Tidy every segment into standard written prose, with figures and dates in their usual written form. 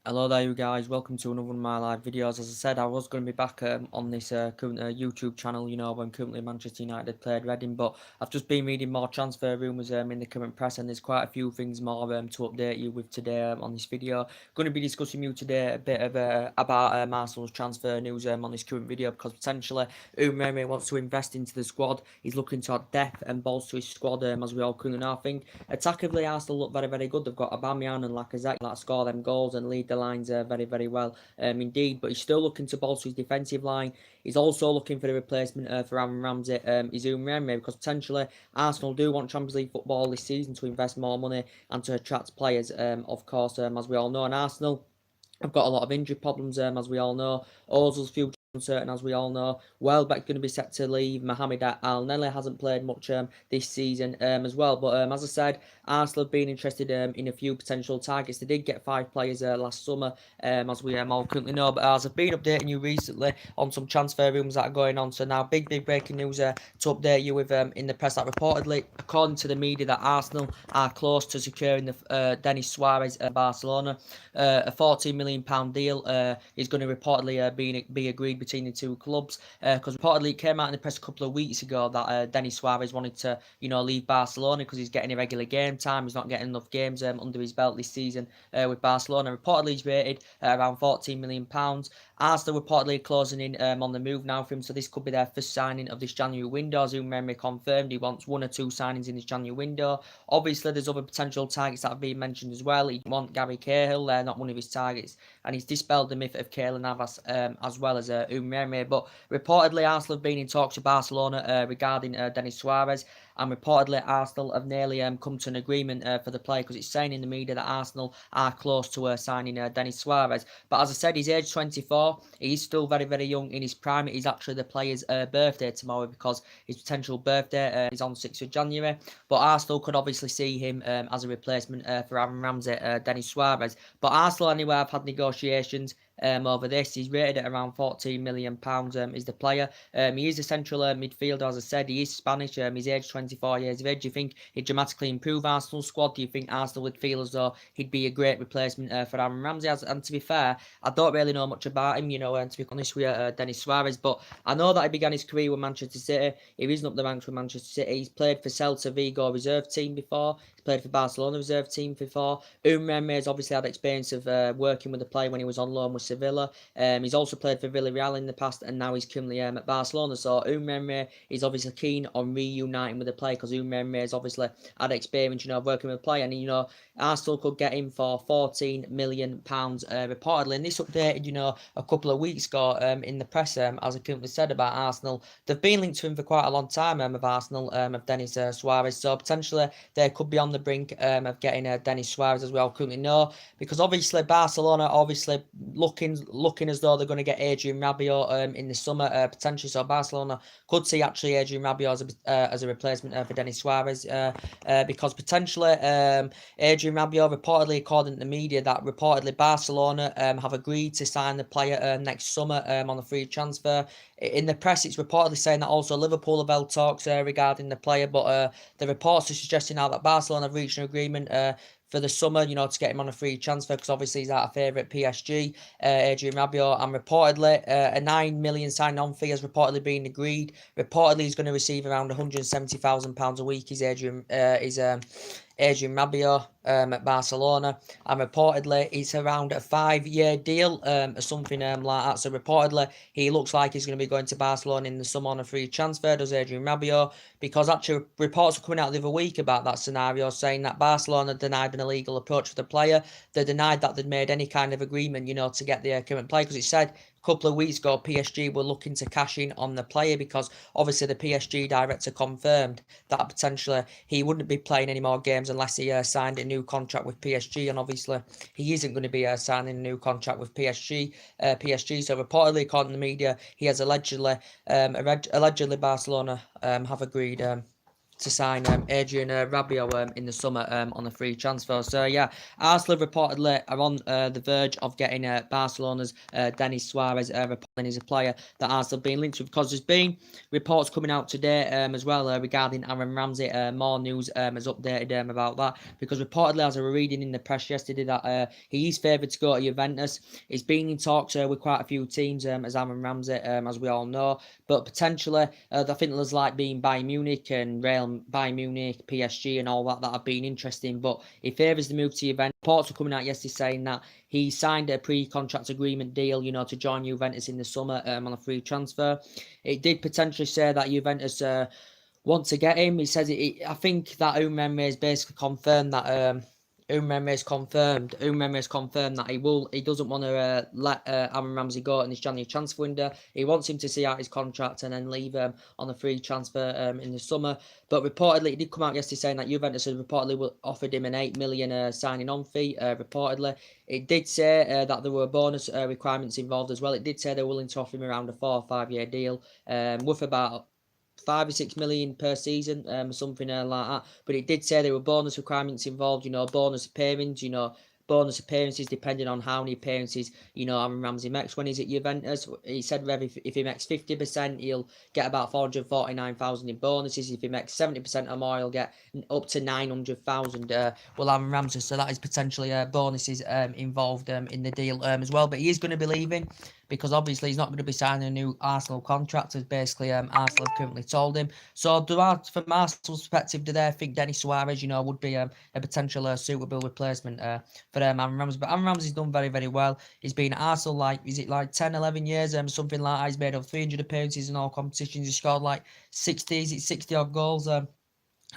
Hello there you guys, welcome to another one of my live videos. As I said, I was going to be back on this current YouTube channel, when currently Manchester United played Reading, but I've just been reading more transfer rumours in the current press, and there's quite a few things more to update you with today on this video. Going to be discussing with you today a bit of about Arsenal's transfer news on this current video, because potentially Umreme wants to invest into the squad. He's looking to add depth and bolster his squad as we all currently know. I think attackively Arsenal look very, very good. They've got Aubameyang and Lacazette that score them goals and lead the lines very, very well indeed. But he's still looking to bolster his defensive line. He's also looking for a replacement for Aaron Ramsey, Izum Remre, because potentially Arsenal do want Champions League football this season to invest more money and to attract players, of course, as we all know. And Arsenal have got a lot of injury problems, as we all know. Ozil's future uncertain, as we all know. Welbeck's going to be set to leave. Mohamed Al-Neni hasn't played much this season as well. But as I said, Arsenal have been interested in a few potential targets. They did get 5 players last summer, as we all currently know. But as I've been updating you recently on some transfer rumours that are going on, so now big breaking news to update you with in the press that reportedly, according to the media, that Arsenal are close to securing the Denis Suarez at Barcelona. A £14 million deal is going to reportedly be agreed between the two clubs, because reportedly it came out in the press a couple of weeks ago that Denis Suarez wanted to leave Barcelona because he's getting irregular game time. He's not getting enough games under his belt this season with Barcelona. Reportedly he's rated around £14 million. Arsenal reportedly closing in on the move now for him, so this could be their first signing of this January window. Zoom memory confirmed he wants 1 or 2 signings in this January window. Obviously there's other potential targets that have been mentioned as well. He wants Gary Cahill, they're not one of his targets, and he's dispelled the myth of Keylor Navas as well as Umreme. But reportedly Arsenal have been in talks with Barcelona regarding Denis Suarez, and reportedly Arsenal have nearly come to an agreement for the player, because it's saying in the media that Arsenal are close to signing Denis Suarez. But as I said, he's age 24. He's still very, very young in his prime. It is actually the player's birthday tomorrow, because his potential birthday is on 6th of January. But Arsenal could obviously see him as a replacement for Aaron Ramsey, Denis Suarez. But Arsenal, anyway, have had negotiations over this. He's rated at around £14 million is the player. He is a central midfielder, as I said. He is Spanish. He's aged 24 years of age. Do you think he'd dramatically improve Arsenal's squad? Do you think Arsenal would feel as though he'd be a great replacement for Aaron Ramsey? And to be fair, I don't really know much about him, and to be honest with you, Denis Suarez, but I know that he began his career with Manchester City. He isn't up the ranks with Manchester City. He's played for Celta Vigo reserve team before. He's played for Barcelona reserve team before. Umreme has obviously had experience of working with the player when he was on loan with Sevilla. He's also played for Villarreal in the past, and now he's currently at Barcelona. So Umreme is obviously keen on reuniting with the player, because Umreme has obviously had experience, working with the player, and Arsenal could get him for £14 million reportedly. And this updated, a couple of weeks ago in the press, as I currently said about Arsenal. They've been linked to him for quite a long time of Arsenal, of Denis Suarez. So potentially they could be on the brink of getting Denis Suarez, as we all currently know, because obviously Barcelona looking as though they're going to get Adrien Rabiot in the summer potentially. So Barcelona could see actually Adrien Rabiot as a replacement for Denis Suarez, because potentially Adrien Rabiot, reportedly according to the media, that reportedly Barcelona have agreed to sign the player next summer on a free transfer. In the press, it's reportedly saying that also Liverpool have held talks regarding the player, but the reports are suggesting now that Barcelona have reached an agreement for the summer, to get him on a free transfer, because obviously he's our favourite PSG, Adrien Rabiot, and reportedly a £9 million sign-on fee has reportedly been agreed. Reportedly he's going to receive around £170,000 a week. Adrien Rabiot at Barcelona, and reportedly it's around a 5-year deal or something like that. So reportedly he looks like he's going to be going to Barcelona in the summer on a free transfer, does Adrien Rabiot, because actually reports were coming out the other week about that scenario, saying that Barcelona denied an illegal approach for the player. They denied that they'd made any kind of agreement, to get the current player, because it said couple of weeks ago PSG were looking to cash in on the player, because obviously the PSG director confirmed that potentially he wouldn't be playing any more games unless he signed a new contract with PSG, and obviously he isn't going to be signing a new contract with PSG. So reportedly, according to the media, he has allegedly Barcelona have agreed to sign Adrien Rabiot in the summer on a free transfer. So yeah, Arsenal reportedly are on the verge of getting Barcelona's Denis Suarez and he's a player that Arsenal have been linked with, because there's been reports coming out today as well regarding Aaron Ramsey. More news has updated about that, because reportedly, as I was reading in the press yesterday, that he is favoured to go to Juventus. He's been in talks with quite a few teams as Aaron Ramsey, as we all know, but potentially I think there's like being Bayern Munich and Bayern Munich, PSG and all that have been interesting, but he favours the move to Juventus. Reports were coming out yesterday saying that he signed a pre-contract agreement deal, to join Juventus in the summer on a free transfer. It did potentially say that Juventus want to get him. He says I think that Umeme has basically confirmed that Umeme has confirmed that he doesn't want to let Aaron Ramsey go in this January transfer window. He wants him to see out his contract and then leave on a free transfer in the summer. But reportedly, it did come out yesterday saying that Juventus had reportedly offered him an 8 million signing on fee. Reportedly, it did say that there were bonus requirements involved as well. It did say they're willing to offer him around a 4 or 5 year deal worth about 5 or 6 million per season, something like that. But it did say there were bonus requirements involved, bonus bonus appearances depending on how many appearances, Aaron Ramsey makes when he's at Juventus. He said if he makes 50%, he'll get about 449,000 in bonuses. If he makes 70% or more, he'll get up to 900,000. Aaron Ramsey, so that is potentially bonuses involved in the deal as well. But he is going to be leaving, because obviously he's not going to be signing a new Arsenal contract, as basically Arsenal have currently told him. So from Arsenal's perspective, do they think Denis Suarez, would be a potential suitable replacement for Aaron Ramsey? But Aaron Ramsey's done very, very well. He's been at Arsenal is it 10, 11 years, something like that. He's made over 300 appearances in all competitions. He's scored 60 odd goals.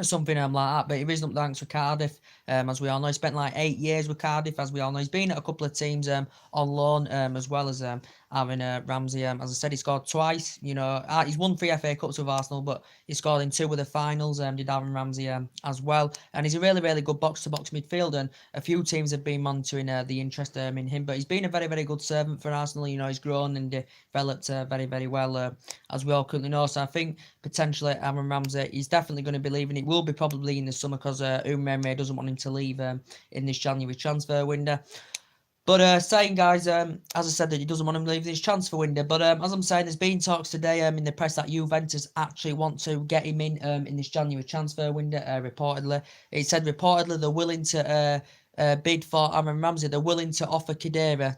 Something like that, but he risen up the ranks for Cardiff, as we all know. He spent 8 years with Cardiff, as we all know. He's been at a couple of teams on loan, as well as Aaron Ramsey. As I said, he scored twice. He's won 3 FA Cups with Arsenal, but he scored in 2 of the finals. Did Aaron Ramsey as well, and he's a really, really good box-to-box midfielder. And a few teams have been monitoring the interest in him, but he's been a very, very good servant for Arsenal. He's grown and developed very, very well, as we all currently know. So I think potentially Aaron Ramsey, he's definitely going to be leaving. It will be probably in the summer, because Umeme doesn't want him to leave in this January transfer window. But saying, guys, as I said, that he doesn't want him to leave this transfer window. But as I'm saying, there's been talks today in the press that Juventus actually want to get him in this January transfer window. Reportedly, it said reportedly they're willing to bid for Aaron Ramsey. They're willing to offer Khedira,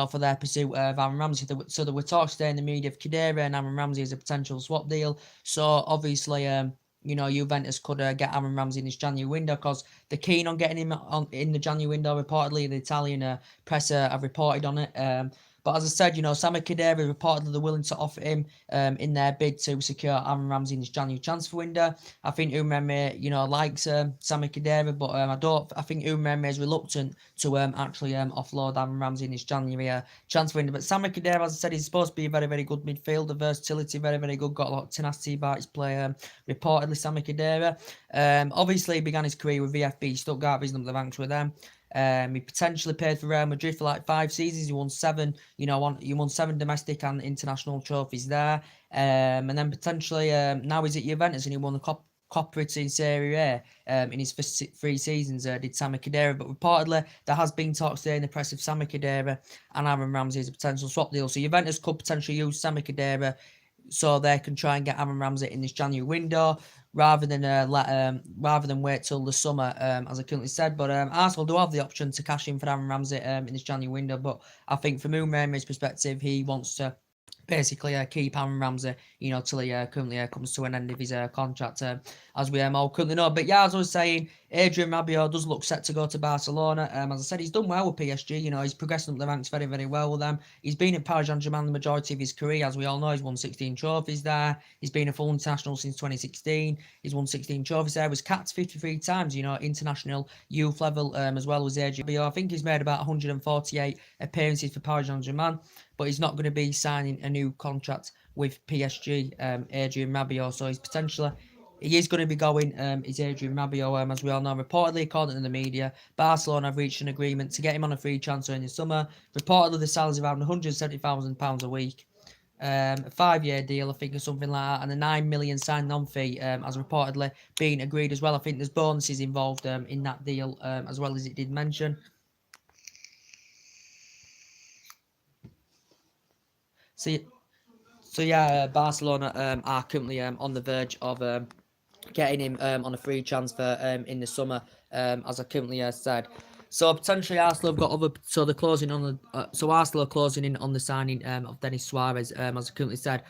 for their pursuit of Aaron Ramsey. So there were talks today in the media of Khedira and Aaron Ramsey as a potential swap deal. So obviously, Juventus could get Aaron Ramsey in this January window, because they're keen on getting him in the January window. Reportedly, the Italian press have reported on it. But as I said, Sami Khedira reportedly they're willing to offer him in their bid to secure Aaron Ramsey in this January transfer window. I think Umeme, likes Sami Khedira, but I think Umeme is reluctant to actually offload Aaron Ramsey in this January transfer window. But Sami Khedira, as I said, he's supposed to be a very, very good midfielder, versatility, very, very good, got a lot of tenacity about his play. Reportedly, Sami Khedira. Obviously, he began his career with VfB Stuttgart, risen up the ranks with them. He potentially played for Real Madrid for 5 seasons. He won 7, he won 7 domestic and international trophies there. And then potentially now he's at Juventus, and he won the Coppa in Serie A in his first 3 seasons, did Sami Khedira. But reportedly, there has been talks today in the press of Sami Khedira and Aaron Ramsey as a potential swap deal. So Juventus could potentially use Sami Khedira so they can try and get Aaron Ramsey in this January window, rather than wait till the summer, as I currently said. But Arsenal do have the option to cash in for Aaron Ramsey in this January window. But I think from Umeme's perspective, he wants to basically keep Aaron Ramsey, till he currently comes to an end of his contract, as we all currently know. But yeah, as I was saying, Adrien Rabiot does look set to go to Barcelona. As I said, he's done well with PSG. He's progressing up the ranks very, very well with them. He's been at Paris Saint-Germain the majority of his career, as we all know. He's won 16 trophies there. He's been a full international since 2016. He's won 16 trophies there. He was capped 53 times, international youth level, as well as Adrien Rabiot. I think he's made about 148 appearances for Paris Saint-Germain, but he's not going to be signing a new contract with PSG, Adrien Rabiot. So he's potentially, he is going to be going, is Adrien Rabiot, as we all know. Reportedly, according to the media, Barcelona have reached an agreement to get him on a free transfer in the summer. Reportedly, the salary is around £170,000 a week. A 5-year deal, I think, or something like that, and a 9 million sign-on fee, as reportedly being agreed as well. I think there's bonuses involved in that deal, as well as it did mention. So yeah, Barcelona are currently on the verge of getting him on a free transfer in the summer, as I currently said. So potentially Arsenal have got other. So they're closing on the. So Arsenal are closing in on the signing of Denis Suarez, as I currently said.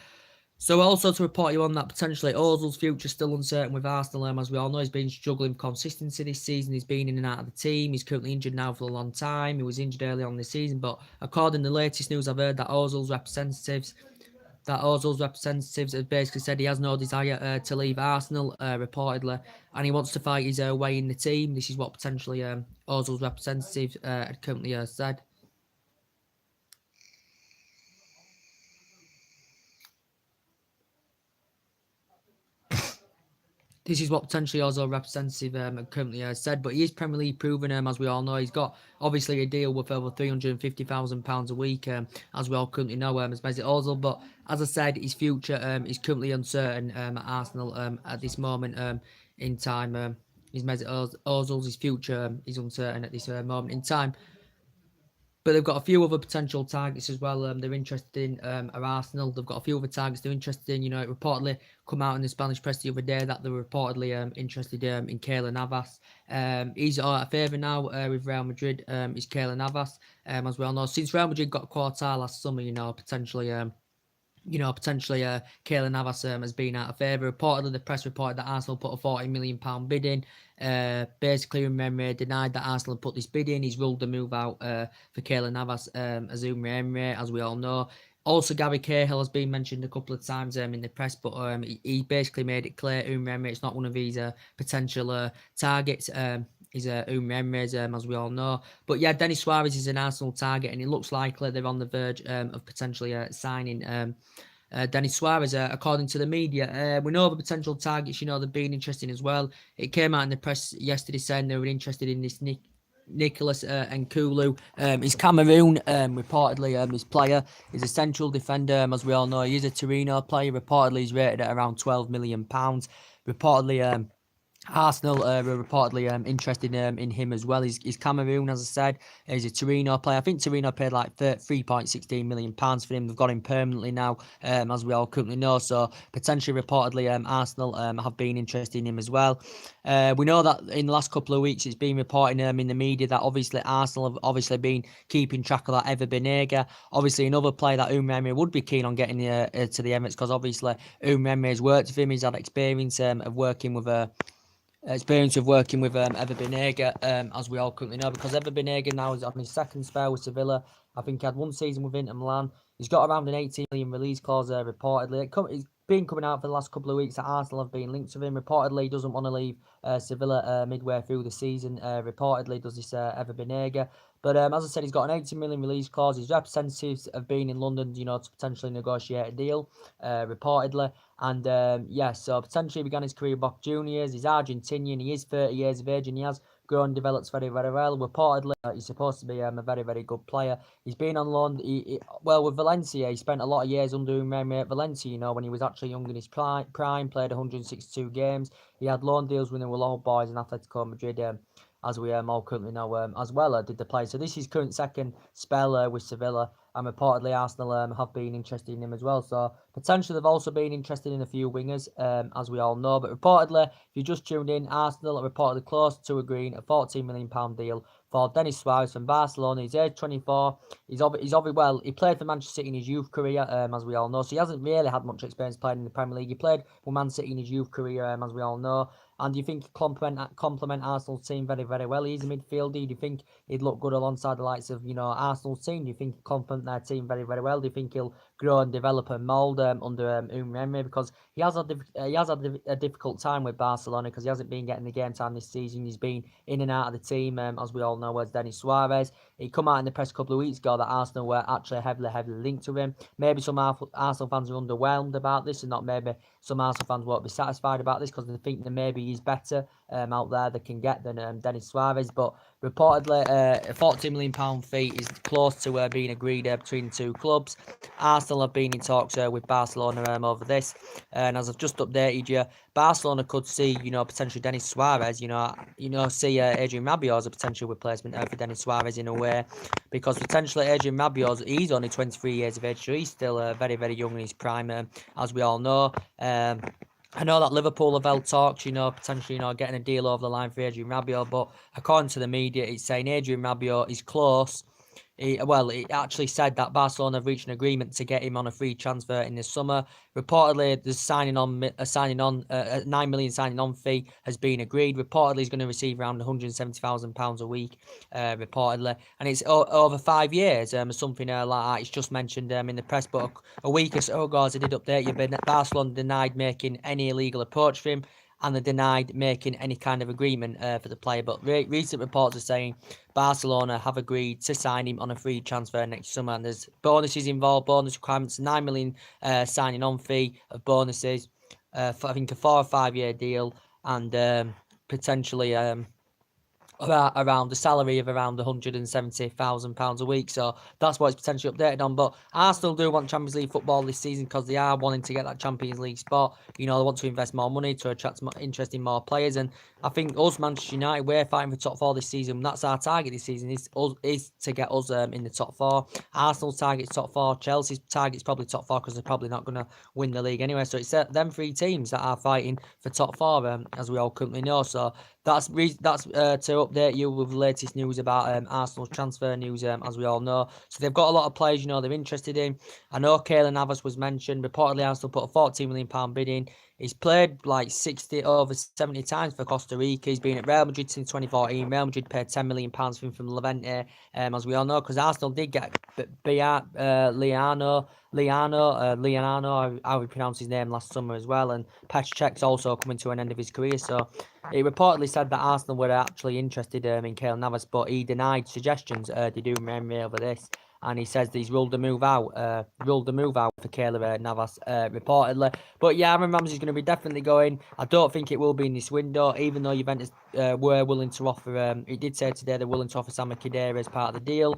So also to report you on that, potentially Ozil's future still uncertain with Arsenal. As we all know, he's been struggling with consistency this season. He's been in and out of the team. He's currently injured now for a long time. He was injured early on this season, but according to the latest news I've heard, that Ozil's representatives have basically said he has no desire to leave Arsenal, reportedly, and he wants to fight his way in the team. This is what potentially Ozil's representatives had currently said. This is what potentially Ozil representative currently said, but he is Premier League proven, as we all know. He's got obviously a deal with over £350,000 a week, as we all currently know, as Mesut Ozil. But as I said, his future is currently uncertain at Arsenal at this moment in time. His Mesut Ozil's future is uncertain at this moment in time. But they've got a few other potential targets as well. They're interested in are Arsenal. They've got a few other targets they're interested in. You know, it reportedly come out in the Spanish press the other day that they were reportedly interested in Keylor Navas. He's a favour now with Real Madrid. Is Keylor Navas, as we all know, since Real Madrid got Quartar last summer. You know, potentially Keylor Navas has been out of favour. Reportedly, the press reported that Arsenal put a £40 million bid in. Basically, Emery denied that Arsenal put this bid in. He's ruled the move out for Keylor Navas, as Emery, as we all know. Also, Gary Cahill has been mentioned a couple of times in the press, but he basically made it clear Emery, it's not one of his potential targets. Is Emery, as we all know. But yeah, Denis Suarez is an Arsenal target, and it looks likely they're on the verge of potentially signing Denis Suarez, according to the media. We know the potential targets, you know, they're being interesting as well. It came out in the press yesterday saying they were interested in this Nicholas Nkulu. He's Cameroon, reportedly. This player is a central defender, as we all know. He is a Torino player. Reportedly, he's rated at around £12 million. Reportedly, Arsenal were reportedly interested in him as well. He's Cameroon, as I said. He's a Torino player. I think Torino paid like £3.16 million for him. They've got him permanently now, as we all currently know. So potentially, reportedly, Arsenal have been interested in him as well. We know that in the last couple of weeks, it's been reporting in the media that obviously Arsenal have obviously been keeping track of that Ever Banega. Obviously, another player that Emery would be keen on getting to the Emirates, because obviously Emery has worked with him. He's had experience of working with Ever Banega, as we all currently know, because Ever Banega now is on his second spell with Sevilla. I think he had one season with Inter Milan. He's got around an 18 million release clause reportedly. It's been coming out for the last couple of weeks that Arsenal have been linked to him. Reportedly, he doesn't want to leave Sevilla midway through the season. Reportedly, does this Ever Banega. But as I said, he's got an 18 million release clause. His representatives have been in London, you know, to potentially negotiate a deal, reportedly. And so potentially began his career back juniors. He's Argentinian. He is 30 years of age, and he has grown and developed very, very well. Reportedly, he's supposed to be a very, very good player. He's been on loan. With Valencia, he spent a lot of years under Emery at Valencia. You know, when he was actually young in his prime, played 162 games. He had loan deals when they were old boys in Atletico Madrid. As we all currently know, as well, did the play. So this is current second spell with Sevilla, and reportedly Arsenal have been interested in him as well. So potentially they've also been interested in a few wingers, as we all know. But reportedly, if you just tuned in, Arsenal are reportedly close to agreeing a £14 million deal for Denis Suarez from Barcelona. He's age 24. He played for Manchester City in his youth career, as we all know. So he hasn't really had much experience playing in the Premier League. He played for Man City in his youth career, as we all know. And do you think complement Arsenal's team very, very well? He's a midfielder. Do you think he'd look good alongside the likes of, Arsenal's team? Do you think he'd complement their team very, very well? Do you think he'll grow and develop and mould under Emery? Because he has had a difficult time with Barcelona, because he hasn't been getting the game time this season. He's been in and out of the team, as we all know, as Denis Suarez. He come out in the press a couple of weeks ago that Arsenal were actually heavily linked to him. Maybe some Arsenal fans are underwhelmed about this, and not maybe some Arsenal fans won't be satisfied about this, because they think that maybe he is better out there they can get than Denis Suarez. But reportedly, a £14 million fee is close to being agreed between the two clubs. Arsenal have been in talks with Barcelona over this, and as I've just updated you, Barcelona could see, potentially Denis Suarez, see Adrien Rabiot as a potential replacement for Denis Suarez in a way, because potentially Adrien Rabiot, he's only 23 years of age, so he's still very, very young in his prime, as we all know. I know that Liverpool have held talks, potentially, getting a deal over the line for Adrien Rabiot, but according to the media, it's saying Adrien Rabiot is close. It actually said that Barcelona have reached an agreement to get him on a free transfer in the summer. Reportedly, the a £9 million signing on fee has been agreed. Reportedly, he's going to receive around £170,000 a week. Reportedly, and it's over 5 years, or something like that. It's just mentioned in the press, but a week or so ago, as I did update you, Barcelona denied making any illegal approach for him, and they denied making any kind of agreement for the player. But recent reports are saying Barcelona have agreed to sign him on a free transfer next summer, and there's bonuses involved, bonus requirements, £9 million signing on fee of bonuses, for, I think, a 4 or 5 year deal, and potentially around the salary of around £170,000 a week. So that's what it's potentially updated on. But Arsenal do want Champions League football this season because they are wanting to get that Champions League spot. They want to invest more money to attract interest in more players. And I think us, Manchester United, we're fighting for top 4 this season. That's our target this season, is to get us in the top 4. Arsenal's target's top 4. Chelsea's target's probably top 4 because they're probably not going to win the league anyway. So it's them 3 teams that are fighting for top 4, as we all currently know. So that's to update you with the latest news about Arsenal's transfer news, as we all know. So they've got a lot of players, they're interested in. I know Keylor Navas was mentioned. Reportedly, Arsenal put a £14 million bid in. He's played like over 70 times for Costa Rica. He's been at Real Madrid since 2014. Real Madrid paid £10 million for him from Levante, as we all know, because Arsenal did get Leonardo, how we pronounce his name, last summer as well. And Petr Cech's also coming to an end of his career. So he reportedly said that Arsenal were actually interested in Keylor Navas, but he denied suggestions. They do remember over this. And he says that he's ruled the move out for Keylor Navas, reportedly. But yeah, Aaron Ramsey's going to be definitely going. I don't think it will be in this window, even though Juventus were willing to offer. He did say today they're willing to offer Sami Khedira as part of the deal.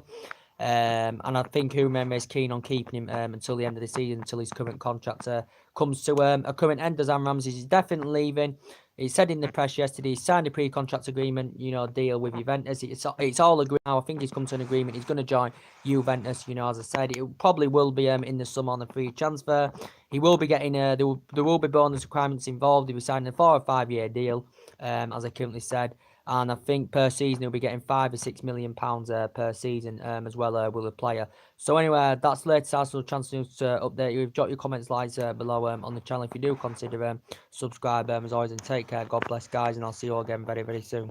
And I think Juventus is keen on keeping him until the end of the season, until his current contract comes to a current end. As Aaron Ramsey is definitely leaving. He said in the press yesterday he signed a pre-contract agreement, deal with Juventus. It's all agreed now. I think he's come to an agreement. He's going to join Juventus. As I said, it probably will be in the summer on the free transfer. He will be getting there will be bonus requirements involved. He was signing a 4 or 5 year deal, as I currently said. And I think per season he'll be getting £5 or £6 million per season, as well with a player. So anyway, that's the latest Arsenal transfer news to update you. Drop your comments, likes below on the channel if you do consider subscribe as always, and take care. God bless, guys, and I'll see you all again very, very soon.